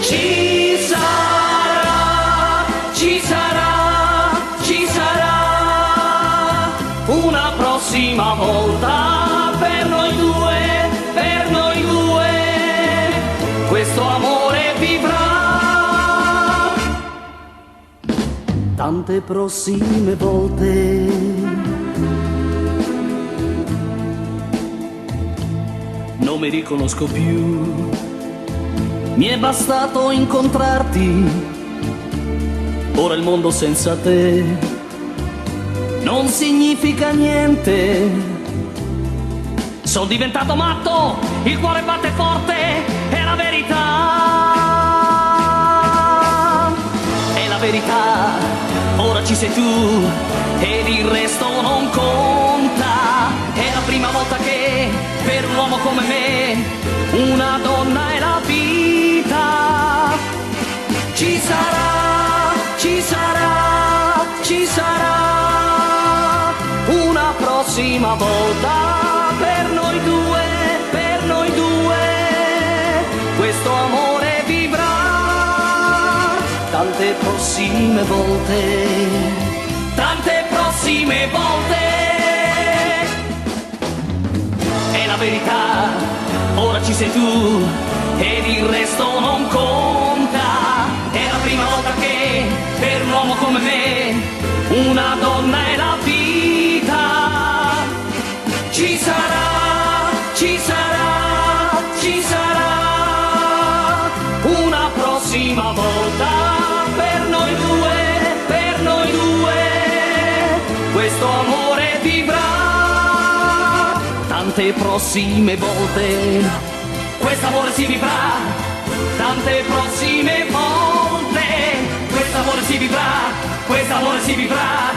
Ci sarà, ci sarà, ci sarà una prossima volta per noi due, per noi due, questo amore vivrà. Tante prossime volte. Non mi riconosco più, mi è bastato incontrarti, ora il mondo senza te non significa niente. Sono diventato matto, il cuore batte forte, è la verità. È la verità, ora ci sei tu ed il resto non conta. È la prima volta che per un uomo come me una donna è la vita. Ci sarà, ci sarà, ci sarà una prossima volta per noi due, per noi due, questo amore vivrà. Tante prossime volte, tante prossime volte. È la verità, ora ci sei tu ed il resto non conta. È la prima volta che per un uomo come me una donna è la vita. Ci sarà, ci sarà, ci sarà una prossima volta per noi due, questo amore vivrà. Tante prossime volte, quest'amore si vivrà. Tante prossime volte, quest'amore si vivrà, quest'amore si vivrà.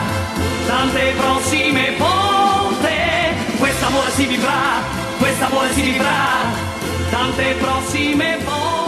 Tante prossime volte, quest'amore si vivrà, quest'amore si vivrà. Tante prossime volte.